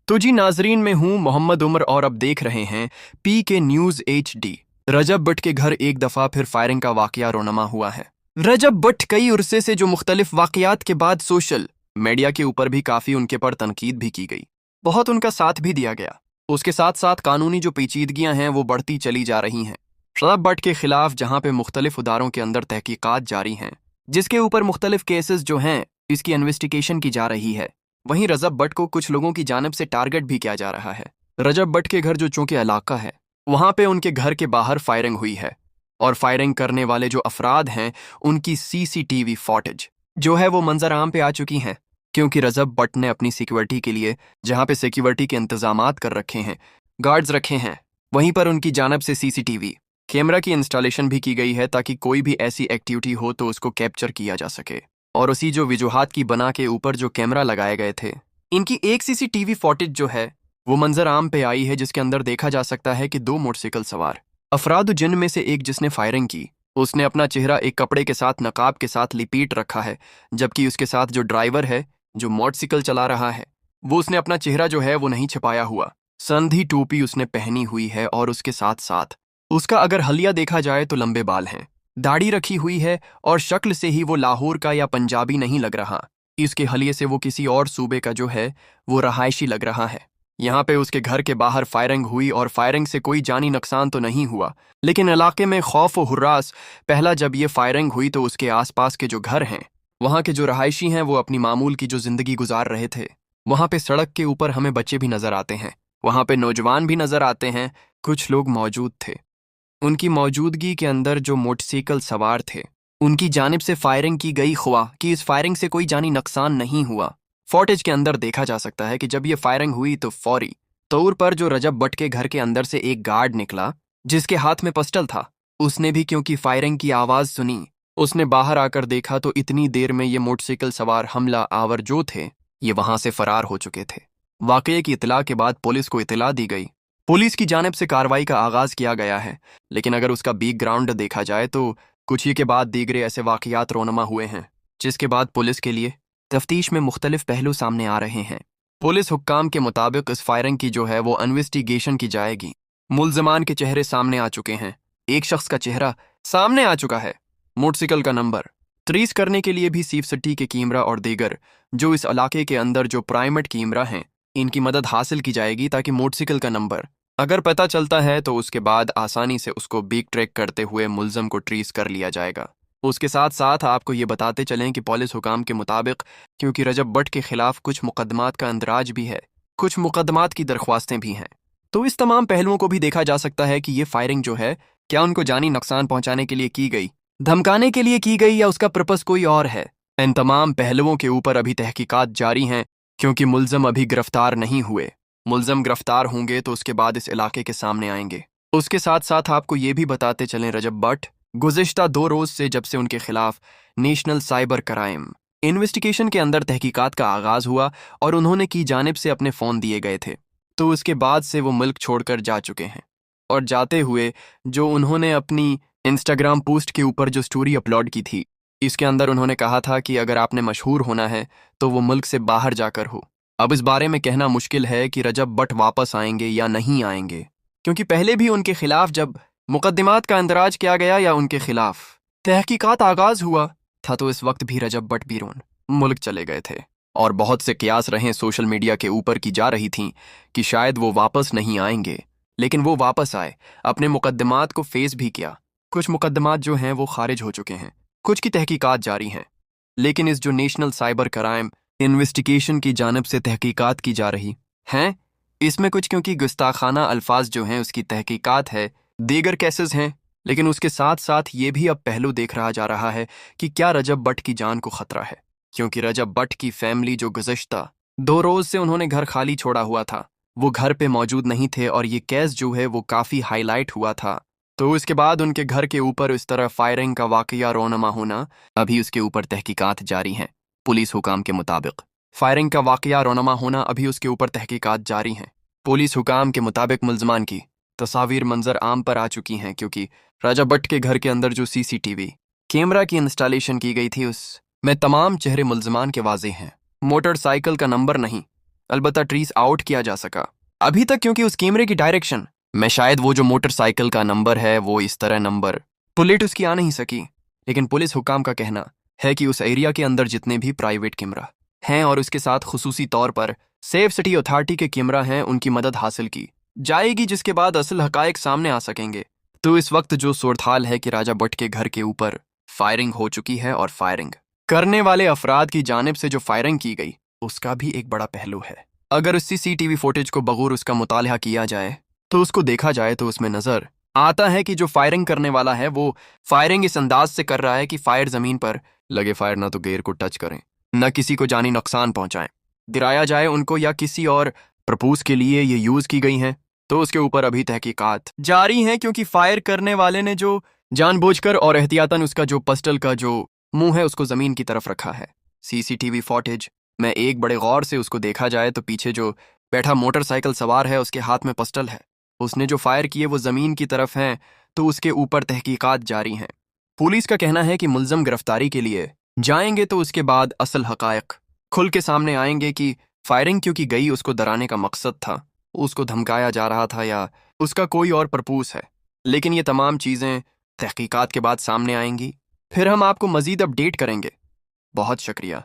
तो जी नाजरीन, में हूं मोहम्मद उमर और अब देख रहे हैं पी के न्यूज़ HD। रजब भट्ट के घर एक दफ़ा फिर फायरिंग का वाकया रोनमा हुआ है। रजब भट्ट कई उरसे से जो मुख्तलिफ वाकयात के बाद सोशल मीडिया के ऊपर भी काफ़ी उनके पर तनकीद भी की गई, बहुत उनका साथ भी दिया गया। उसके साथ साथ कानूनी जो पेचीदगियां हैं वो बढ़ती चली जा रही हैं। रजब भट्ट के खिलाफ जहां पे मुख्तलिफ इदारों के अंदर तहकीकात जारी हैं, जिसके ऊपर मुख्तलिफ केसेस जो हैं इसकी इन्वेस्टिगेशन की जा रही है, वहीं रजब भट्ट को कुछ लोगों की जानिब से टारगेट भी किया जा रहा है। रजब भट्ट के घर जो चूंकि इलाका है, वहां पे उनके घर के बाहर फायरिंग हुई है और फायरिंग करने वाले जो अफराद हैं उनकी CCTV फुटेज जो है वो मंजर आम पे आ चुकी हैं, क्योंकि रजब भट्ट ने अपनी सिक्योरिटी के लिए जहां पे सिक्योरिटी के इंतजामात कर रखे हैं, गार्ड्स रखे हैं, वहीं पर उनकी जानिब से CCTV कैमरा की इंस्टॉलेशन भी की गई है ताकि कोई भी ऐसी एक्टिविटी हो तो उसको कैप्चर किया जा सके। और उसी जो वजूहात की बना के ऊपर जो कैमरा लगाए गए थे, इनकी एक CCTV फुटेज जो है वो मंजर आम पे आई है, जिसके अंदर देखा जा सकता है कि 2 मोटरसाइकिल सवार अफराद, जिन में से एक जिसने फायरिंग की उसने अपना चेहरा एक कपड़े के साथ नकाब के साथ लिपीट रखा है, जबकि उसके साथ जो ड्राइवर है जो मोटरसाइकिल चला रहा है वो उसने अपना चेहरा जो है वो नहीं छिपाया हुआ, संधी टोपी उसने पहनी हुई है और उसके साथ साथ उसका अगर हलिया देखा जाए तो लंबे बाल हैं, दाढ़ी रखी हुई है और शक्ल से ही वो लाहौर का या पंजाबी नहीं लग रहा। इसके हलिये से वो किसी और सूबे का जो है वो रहायशी लग रहा है। यहाँ पे उसके घर के बाहर फायरिंग हुई और फायरिंग से कोई जानी नुकसान तो नहीं हुआ, लेकिन इलाके में खौफ व हुर्रास। पहला जब ये फायरिंग हुई तो उसके आसपास के जो घर हैं, वहाँ के जो रहायशी हैं वो अपनी मामूल की जो जिंदगी गुजार रहे थे। वहाँ पे सड़क के ऊपर हमें बच्चे भी नजर आते हैं, वहाँ पे नौजवान भी नजर आते हैं, कुछ लोग मौजूद थे। उनकी मौजूदगी के अंदर जो मोटरसाइकिल सवार थे उनकी जानिब से फायरिंग की गई, हुआ कि इस फायरिंग से कोई जानी नुकसान नहीं हुआ। फुटेज के अंदर देखा जा सकता है कि जब ये फायरिंग हुई तो फौरी तौर पर जो रजब भट्ट के घर के अंदर से एक गार्ड निकला जिसके हाथ में पिस्टल था, उसने भी क्योंकि फायरिंग की आवाज सुनी, उसने बाहर आकर देखा तो इतनी देर में ये मोटरसाइकिल सवार हमला आवर जो थे ये वहां से फरार हो चुके थे। वाकये की इतला के बाद पुलिस को इतला दी गई, पुलिस की जानिब से कार्रवाई का आगाज किया गया है। लेकिन अगर उसका बैकग्राउंड देखा जाए तो कुछ ही के बाद दीगरे ऐसे वाकयात रोनमा हुए हैं, जिसके बाद पुलिस के लिए तफ्तीश में मुख्तलिफ पहलू सामने आ रहे हैं। पुलिस हुक्काम के मुताबिक इस फायरिंग की जो है वो इन्वेस्टिगेशन की जाएगी। मुल्ज़िमान के चेहरे सामने आ चुके हैं, एक शख्स का चेहरा सामने आ चुका है, मोटरसाइकिल का नंबर ट्रेस करने के लिए भी सीफसिटी के कैमरा और दीगर जो इस इलाके के अंदर जो प्राइमेट कैमरा हैं इनकी मदद हासिल की जाएगी, ताकि मोटरसाइकिल का नंबर अगर पता चलता है तो उसके बाद आसानी से उसको बैक ट्रैक करते हुए मुल्ज़म को ट्रेस कर लिया जाएगा। उसके साथ साथ आपको ये बताते चलें कि पुलिस हुकाम के मुताबिक क्योंकि रजब भट्ट के खिलाफ कुछ मुकदमात का अंदराज भी है, कुछ मुकदमात की दरख्वास्तें भी हैं, तो इस तमाम पहलुओं को भी देखा जा सकता है कि ये फायरिंग जो है क्या उनको जानी नुकसान पहुंचाने के लिए की गई, धमकाने के लिए की गई, या उसका पर्पस कोई और है। इन तमाम पहलुओं के ऊपर अभी तहकीकात जारी हैं, क्योंकि मुल्ज़म अभी गिरफ्तार नहीं हुए। मुल्ज़म गिरफ्तार होंगे तो उसके बाद इस इलाके के सामने आएंगे। उसके साथ साथ आपको ये भी बताते चलें, रजब भट्ट गुज़िश्ता 2 रोज़ से जब से उनके खिलाफ नेशनल साइबर क्राइम इन्वेस्टिगेशन के अंदर तहकीकात का आगाज़ हुआ और उन्होंने की जानिब से अपने फ़ोन दिए गए थे, तो उसके बाद से वो मुल्क छोड़कर जा चुके हैं। और जाते हुए जो उन्होंने अपनी इंस्टाग्राम पोस्ट के ऊपर जो स्टोरी अपलोड की थी, इसके अंदर उन्होंने कहा था कि अगर आपने मशहूर होना है तो वो मुल्क से बाहर जाकर हो। अब इस बारे में कहना मुश्किल है कि रजब भट्ट वापस आएंगे या नहीं आएंगे, क्योंकि पहले भी उनके खिलाफ जब मुकदमात का अंदराज किया गया या उनके खिलाफ तहकीकात आगाज हुआ था तो इस वक्त भी रजब भट्ट बीरून मुल्क चले गए थे। और बहुत से कियास रहे सोशल मीडिया के ऊपर की जा रही थीं कि शायद वो वापस नहीं आएंगे, लेकिन वो वापस आए, अपने मुकदमात को फेस भी किया। कुछ मुकदमात जो हैं वो खारिज हो चुके हैं, कुछ की तहकीकात जारी हैं, लेकिन इस जो नेशनल साइबर क्राइम इन्वेस्टिगेशन की जानिब से तहकीकात की जा रही हैं, इसमें कुछ क्योंकि गुस्ताखाना अल्फाज जो हैं उसकी तहकीकात है, दीगर केसेस हैं, लेकिन उसके साथ साथ ये भी अब पहलू देख रहा जा रहा है कि क्या रजब भट्ट की जान को खतरा है, क्योंकि रजब भट्ट की फैमिली जो गुज़श्ता 2 रोज़ से उन्होंने घर खाली छोड़ा हुआ था, वो घर पे मौजूद नहीं थे और ये केस जो है वो काफ़ी हाईलाइट हुआ था। तो इसके बाद उनके घर के ऊपर इस तरह फायरिंग का वाकया रोनमा होना, अभी उसके ऊपर तहकीकात जारी हैं। पुलिस हुकाम के मुताबिक फायरिंग का वाकया रोनमा होना, अभी उसके ऊपर तहकीकात जारी हैं। पुलिस हुकाम के मुताबिक मुल्ज़मान की तस्वीर मंजर आम पर आ चुकी हैं, क्योंकि रजब भट्ट के घर के अंदर जो CCTV कैमरा की इंस्टॉलेशन की गई थी उसमें तमाम चेहरे मुल्ज़मान के वाज़ेह हैं। मोटरसाइकिल का नंबर नहीं, अलबत्ता ट्रीस आउट किया जा सका अभी तक, क्योंकि उस कैमरे की डायरेक्शन में शायद वो जो मोटरसाइकिल का नंबर है वो इस तरह नंबर पुलिट उसकी आ नहीं सकी। लेकिन पुलिस हुकाम का कहना है कि उस एरिया के अंदर जितने भी प्राइवेट कैमरा हैं और उसके साथ खुसूसी तौर पर सेफ सिटी अथॉरिटी के कैमरा हैं, उनकी मदद हासिल की जाएगी, जिसके बाद असल हकायक सामने आ सकेंगे। तो इस वक्त जो सूरत हाल है कि राजा भट्ट के घर के ऊपर फायरिंग हो चुकी है और फायरिंग करने वाले अफराद की जानिब से जो फायरिंग की गई उसका भी एक बड़ा पहलू है। अगर उस सीसीटीवी फुटेज को बगैर उसका मुतालिया किया जाए तो उसको देखा जाए तो उसमें नजर आता है कि जो फायरिंग करने वाला है वो फायरिंग इस अंदाज से कर रहा है कि फायर जमीन पर लगे फायर ना तो गेयर को टच करें, न किसी को जानी नुकसान पहुंचाएं, गिराया जाए उनको या किसी और प्रपोज के लिए ये यूज की गई हैं। तो उसके ऊपर अभी तहकीकात जारी हैं, क्योंकि फायर करने वाले ने जो जानबूझकर और एहतियातन उसका जो पिस्टल का जो मुंह है उसको जमीन की तरफ रखा है। सीसीटीवी फुटेज में एक बड़े गौर से उसको देखा जाए तो पीछे जो बैठा मोटरसाइकिल सवार है उसके हाथ में पिस्टल है, उसने जो फायर किए वो जमीन की तरफ हैं, तो उसके ऊपर तहकीकात जारी हैं। पुलिस का कहना है कि मुल्ज़म गिरफ्तारी के लिए जाएंगे तो उसके बाद असल हकायक खुल के सामने आएंगे कि फायरिंग क्योंकि गई उसको डराने का मकसद था, उसको धमकाया जा रहा था या उसका कोई और पर्पूस है। लेकिन ये तमाम चीज़ें तहकीकात के बाद सामने आएंगी, फिर हम आपको मज़ीद अपडेट करेंगे। बहुत शुक्रिया।